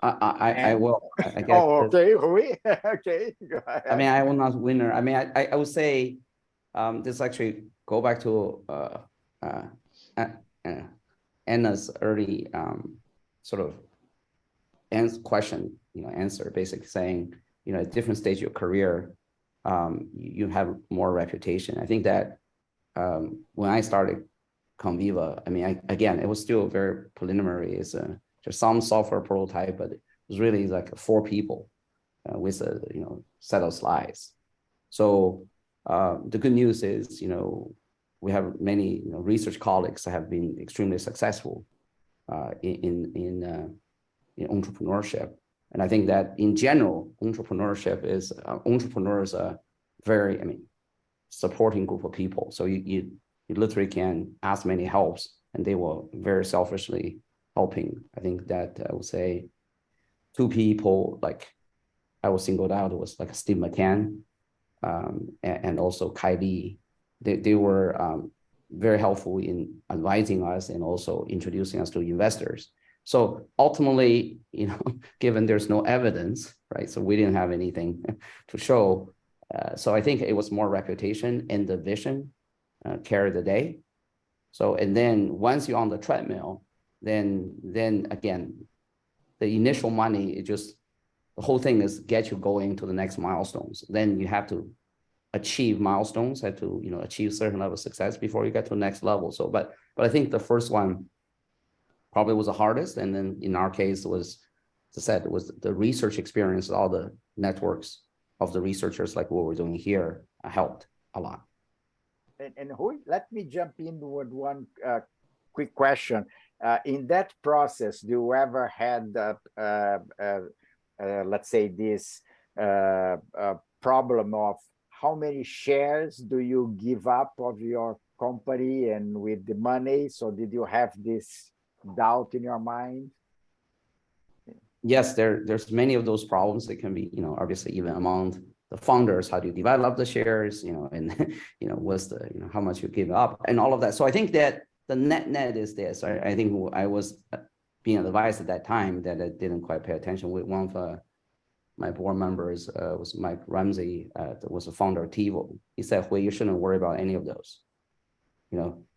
I will. I guess okay, Rui. Okay, go ahead. I mean, I will not winner. I mean, I would say this actually go back to Anna's early sort of answer, basically saying, at different stage of your career, you have more reputation. I think that when I started Conviva, I mean, again, it was still very preliminary. It's just some software prototype, but it was really like 4 people with a set of slides. So the good news is, we have many research colleagues that have been extremely successful in entrepreneurship. And I think that in general, entrepreneurship is entrepreneurs are very, supporting group of people. So you literally can ask many helps, and they will very selfishly helping. I think that I would say 2 people like I was singled out was like Steve McCann and also Kylie. They were very helpful in advising us and also introducing us to investors. So ultimately, given there's no evidence, right? So we didn't have anything to show. So I think it was more reputation and the vision carried the day. So, and then once you're on the treadmill, then again, the initial money, the whole thing is get you going to the next milestones. Then you have to achieve milestones, have to, achieve certain level of success before you get to the next level. So, but I think the first one probably was the hardest. And then in our case was, as I said, it was the research experience, all the networks of the researchers like what we're doing here helped a lot. And let me jump in with one quick question. In that process, do you ever had, let's say, this problem of how many shares do you give up of your company and with the money? So did you have this doubt in your mind? Yes, there's many of those problems that can be, obviously even among the founders, how do you develop the shares, and, what's the, how much you give up and all of that. So I think that the net is this. I think I was being advised at that time that I didn't quite pay attention. With one of my board members was Mike Ramsey, that was a founder of TiVo. He said, well, you shouldn't worry about any of those.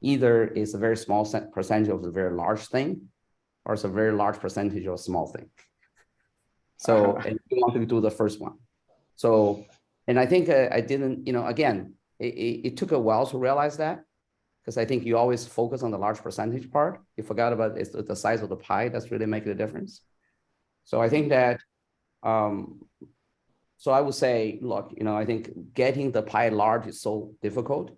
Either it's a very small percentage of a very large thing, or it's a very large percentage of a small thing. So and you want to do the first one. So, and I think I didn't, again, it took a while to realize that, because I think you always focus on the large percentage part. You forgot about it's the size of the pie that's really making a difference. So I think that, so I would say, look, I think getting the pie large is so difficult.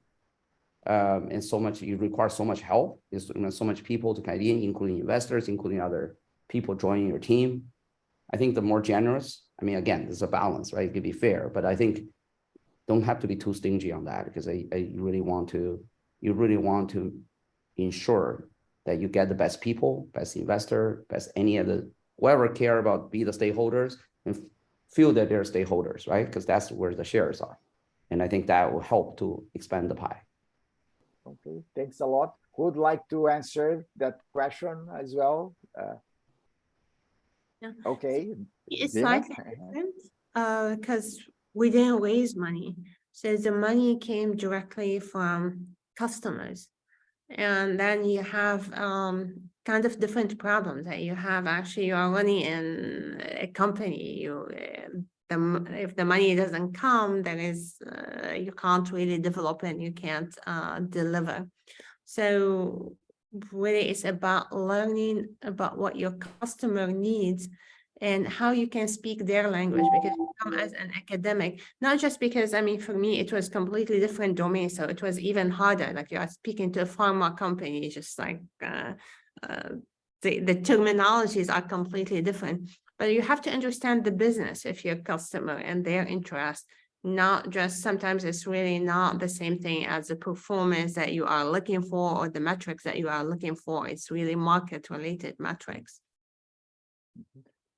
And so much, you require so much help. There's so much people to guide in, including investors, including other people joining your team. I think the more generous, again, there's a balance, right? It could be fair, but I think don't have to be too stingy on that, because you really want to ensure that you get the best people, best investor, best any of the, whoever care about be the stakeholders and feel that they're stakeholders, right? Because that's where the shares are. And I think that will help to expand the pie. Okay, thanks a lot. Who would like to answer that question as well? Yeah. Okay. It's Dina? slightly different because we didn't raise money. So the money came directly from customers. And then you have kind of different problems that you have. Actually, you are running in a company. If the money doesn't come, then you can't really develop and you can't deliver. So really, it's about learning about what your customer needs and how you can speak their language, because you come as an academic, not just because, for me, it was completely different domain. So it was even harder. Like you are speaking to a pharma company, just like the terminologies are completely different, but you have to understand the business of your customer and their interest. Not just, sometimes it's really not the same thing as the performance that you are looking for or the metrics that you are looking for. It's really market related metrics.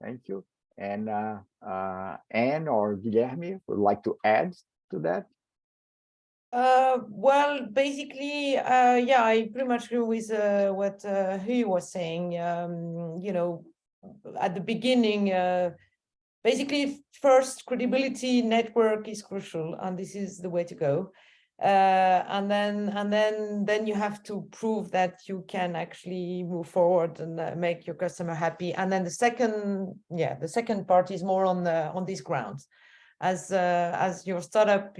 Thank you. And Anne or Guilherme would like to add to that? Well, basically, yeah, I pretty much agree with what he was saying. At the beginning, basically, first, credibility network is crucial, and this is the way to go. and then you have to prove that you can actually move forward and make your customer happy. And then the second part is more on these grounds. As your startup,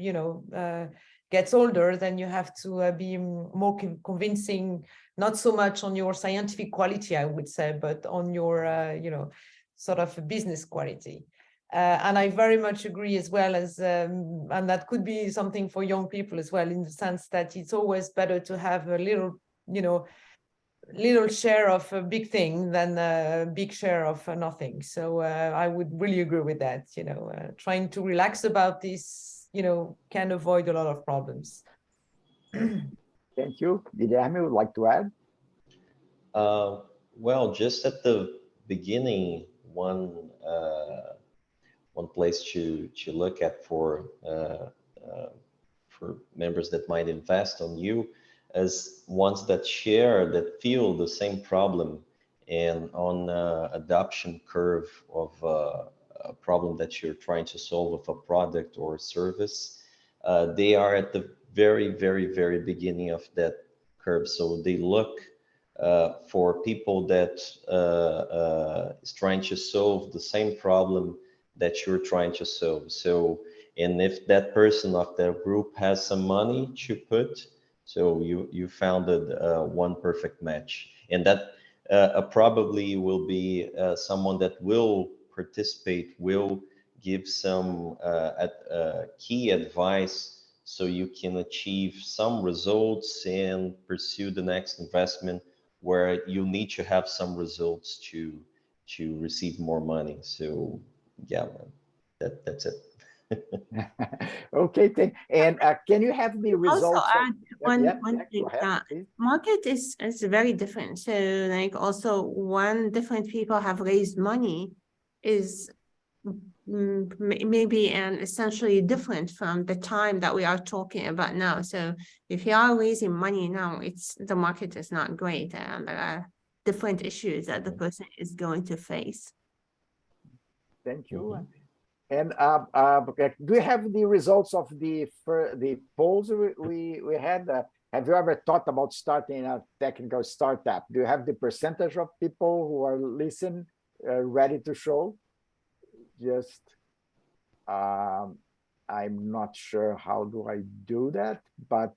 gets older, then you have to be more convincing, not so much on your scientific quality, I would say, but on your, sort of business quality. And I very much agree as well as, and that could be something for young people as well, in the sense that it's always better to have a little, little share of a big thing than a big share of nothing. So I would really agree with that. Trying to relax about this, can avoid a lot of problems. Thank you. Guilherme, would like to add? Well, just at the beginning, one place to look at for members that might invest on you as ones that feel the same problem and on adoption curve of a problem that you're trying to solve with a product or service. They are at the very, very, very beginning of that curve. So they look for people that is trying to solve the same problem that you're trying to solve. So, and if that person of that group has some money to put, so you founded one perfect match. And that probably will be someone that will participate, will give some key advice so you can achieve some results and pursue the next investment where you need to have some results to receive more money. So yeah, that's it. Okay, and can you have the results? Also add one thing, ahead, market is very different. So like also when different people have raised money is maybe and essentially different from the time that we are talking about now. So if you are raising money now, the market is not great and there are different issues that the person is going to face. Thank you. And do you have the results of the polls we had? Have you ever thought about starting a technical startup? Do you have the percentage of people who are listening ready to show? Just, I'm not sure how do I do that, but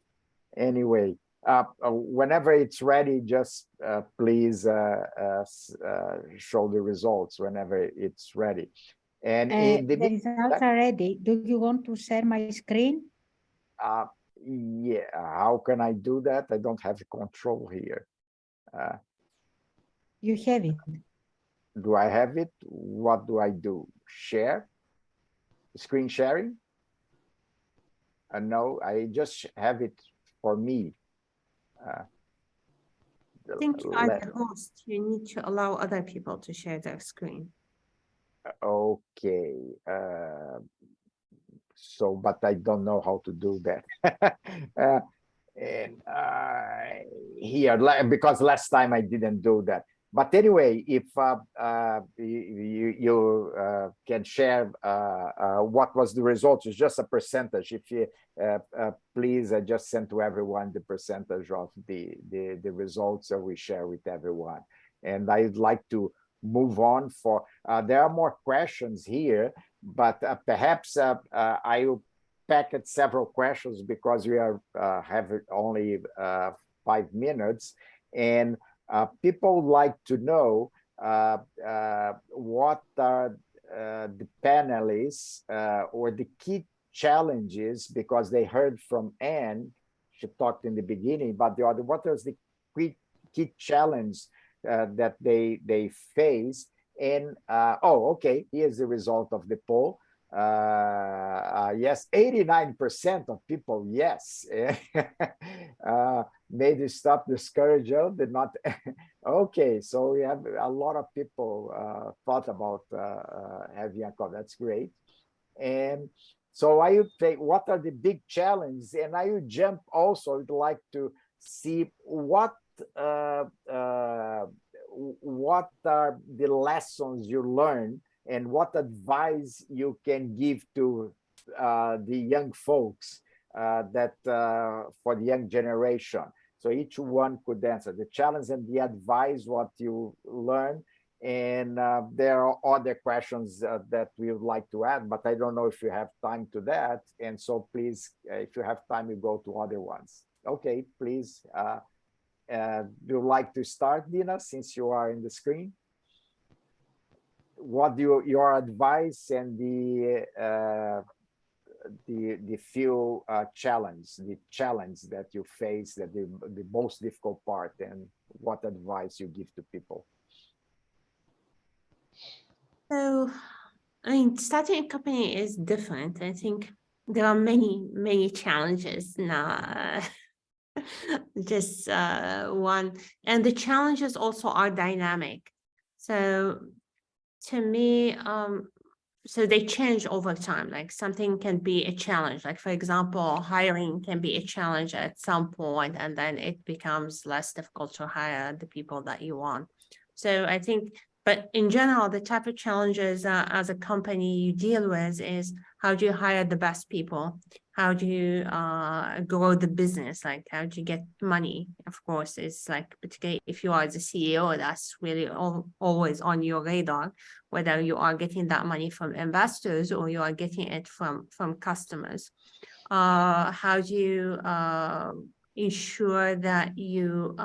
anyway, whenever it's ready, just please show the results whenever it's ready. And the results are ready. Do you want to share my screen? Yeah, how can I do that? I don't have control here. You have it. Do I have it? What do I do? Share? Screen sharing? No, I just have it for me. I think you are the host. You need to allow other people to share their screen. Okay. So, but I don't know how to do that. And here, because last time I didn't do that. But anyway, if you can share what was the results, it's just a percentage. If you please, I just sent to everyone the percentage of the results that we share with everyone. And I'd like to move on for, there are more questions here, but perhaps I will packet several questions because we are have only 5 minutes, and people would like to know what are the panelists or the key challenges, because they heard from Anne, she talked in the beginning, but the other, what is the key challenge that they face? And okay, here's the result of the poll. Yes, 89% of people, yes. Made you stop discourage, did not. Okay, so we have a lot of people thought about having a call. That's great. And so I would say, what are the big challenges? And I would jump also, I'd like to see what are the lessons you learned and what advice you can give to the young folks for the young generation. So each one could answer the challenge and the advice, what you learn. And there are other questions that we would like to add, but I don't know if you have time to that. And so please, if you have time, you go to other ones. Okay, please. Do you like to start, Dina, since you are in the screen? What do your advice and the few challenge that you face, that the most difficult part, and what advice you give to people? So, I mean, starting a company is different. I think there are many challenges now. Just one, and the challenges also are dynamic. So to me, so they change over time. Like something can be a challenge. Like for example, hiring can be a challenge at some point, and then it becomes less difficult to hire the people that you want. So I think, but in general, the type of challenges as a company you deal with is, how do you hire the best people? How do you grow the business? Like, how do you get money? Of course, it's like, particularly if you are the CEO, that's really always on your radar, whether you are getting that money from investors or you are getting it from customers. How do you ensure that you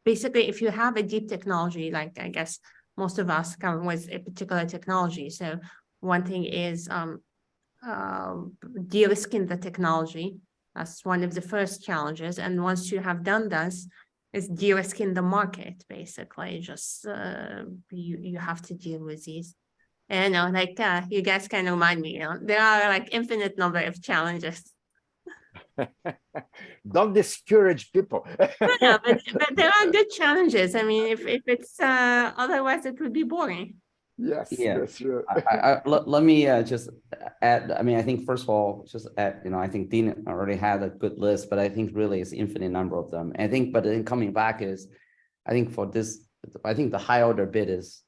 basically, if you have a deep technology, like I guess most of us come with a particular technology. So one thing is de-risking the technology. That's one of the first challenges. And once you have done this, it's de-risking the market, basically. Just you have to deal with these. And like you guys can remind me, there are like infinite number of challenges. Don't discourage people. Yeah, but there are good challenges. I mean, if it's otherwise it would be boring. Yes, Yeah. that's true. Let me just add. I mean, I think first of all, just add, I think Dina already had a good list, but I think really it's infinite number of them. I think, but then coming back is, I think for this, I think the high order bit is,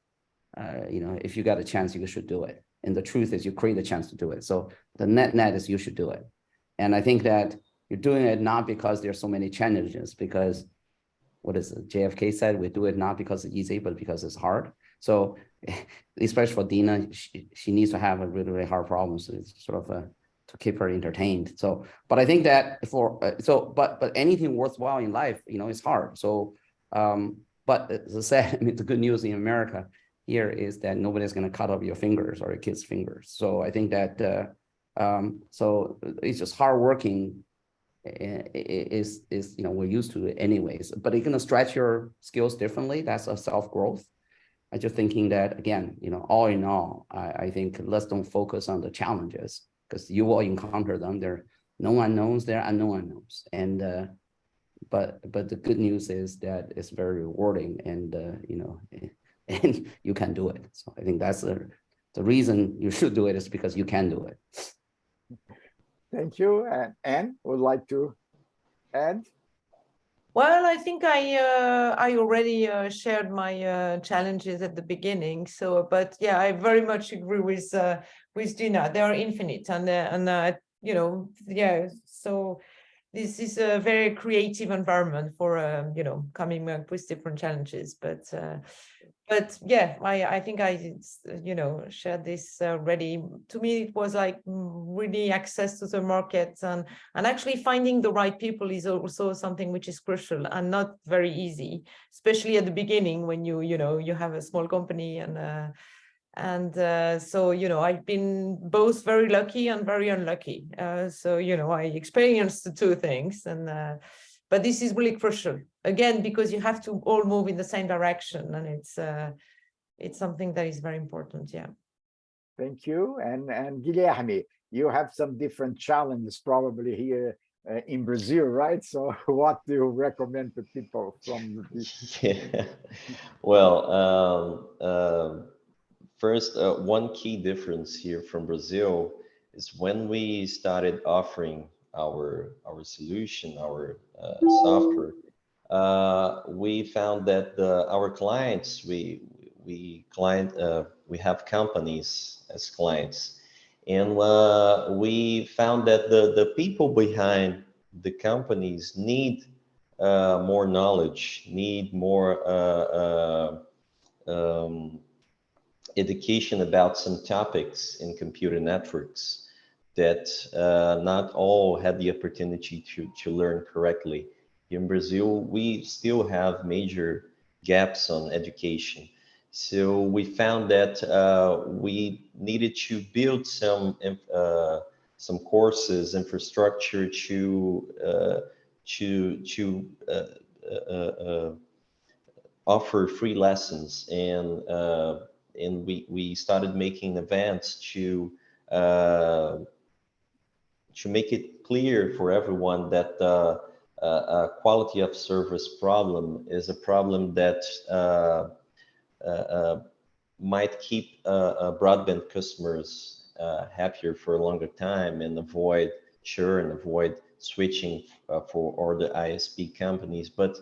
if you got a chance, you should do it. And the truth is, you create a chance to do it. So the net is you should do it. And I think that you're doing it not because there's so many challenges, because what is it? JFK said, we do it not because it's easy, but because it's hard. So especially for Dina, she needs to have a really hard problem, so it's sort of to keep her entertained. So, but I think that but anything worthwhile in life, is hard. So, but as I said, I mean, the good news in America here is that nobody's going to cut off your fingers or your kids' fingers. So I think that so it's just hardworking. Is we're used to it anyways, but you're going to stretch your skills differently. That's a self-growth. I'm just thinking that, again, all in all, I think let's don't focus on the challenges, because you will encounter them. There are no unknowns, there are unknown unknowns. And but the good news is that it's very rewarding, and and you can do it. So I think that's the reason you should do it, is because you can do it. Thank you. And Anne would like to add? Well, I think I already shared my challenges at the beginning. So, but yeah, I very much agree with Dina. They are infinite, and yeah. So this is a very creative environment for coming up with different challenges. But yeah, I think I shared this already. To me, it was like really access to the market, and actually finding the right people is also something which is crucial and not very easy, especially at the beginning when you have a small company, and so I've been both very lucky and very unlucky. So I experienced the two things, and but this is really crucial, again, because you have to all move in the same direction, and it's something that is very important. Yeah. Thank you. And Guilherme, you have some different challenges probably here in Brazil, right? So what do you recommend to people from this? Yeah. Well, first, one key difference here from Brazil is when we started offering our solution, our software, we found that our clients, we have companies as clients, And we found that the people behind the companies need more knowledge, need more education about some topics in computer networks that not all had the opportunity to learn correctly. Here in Brazil, we still have major gaps on education. So we found that we needed to build some courses, infrastructure to offer free lessons, and we started making events to make it clear for everyone that a quality of service problem is a problem that might keep broadband customers happier for a longer time and avoid churn, avoid switching for the ISP companies. But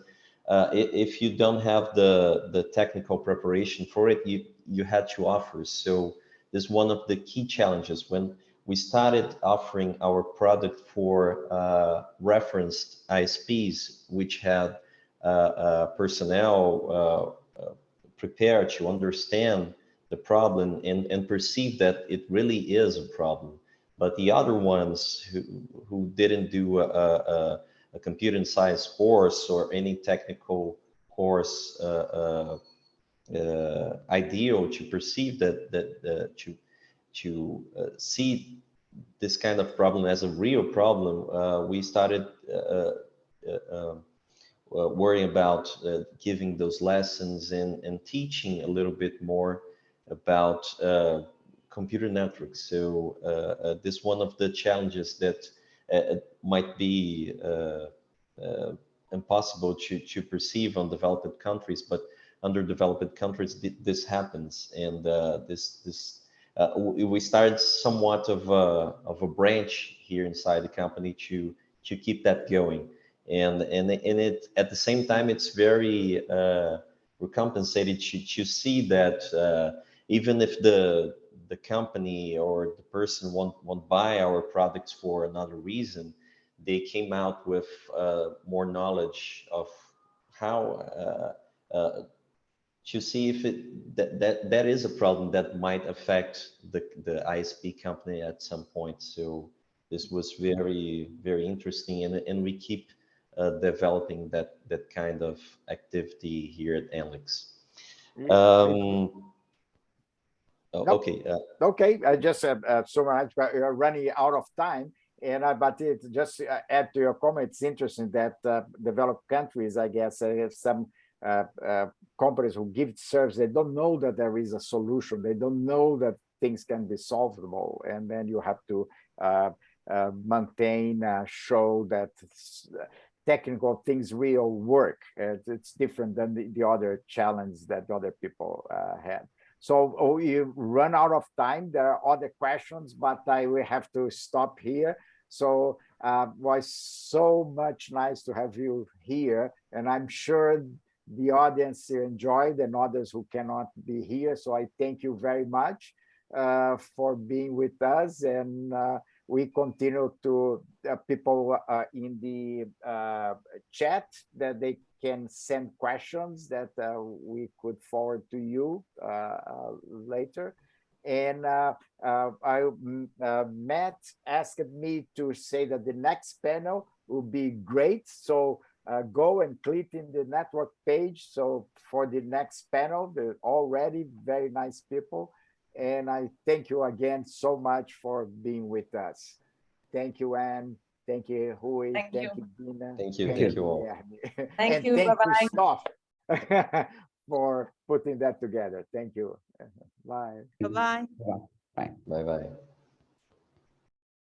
if you don't have the technical preparation for it, you had to offer. So this is one of the key challenges. When we started offering our product for referenced ISPs, which had personnel prepared to understand the problem and perceive that it really is a problem. But the other ones who didn't do a computer science course or any technical course ideal to perceive to see this kind of problem as a real problem, we started worrying about giving those lessons and teaching a little bit more about computer networks. So this is one of the challenges that might be impossible to perceive on developed countries, but under developed countries this happens, and we started somewhat of a branch here inside the company to keep that going, and it at the same time it's very recompensated to see that even if the company or the person won't buy our products for another reason, they came out with more knowledge of how to see if that is a problem that might affect the ISP company at some point. So this was very, very interesting, and we keep developing that kind of activity here at Anlix. Okay. Okay, I just summarize, but you're running out of time. But it just add to your comment, it's interesting that developed countries, I guess, have some companies who give service, they don't know that there is a solution. They don't know that things can be solvable. And then you have to maintain, show that technical things real work. It's different than the other challenge that other people had. So you run out of time. There are other questions, but I will have to stop here. So was so much nice to have you here, and I'm sure the audience enjoyed and others who cannot be here. So I thank you very much for being with us, and we continue to people in the chat that they can send questions that we could forward to you later. And Matt asked me to say that the next panel will be great. So go and click in the network page. So for the next panel, they're already very nice people. And I thank you again so much for being with us. Thank you, Anne. Thank you, Rui. Thank you, Dina. Thank you all. Thank you. Thank Bye-bye. Christophe for putting that together. Thank you. Bye. Bye-bye. Bye. Bye-bye.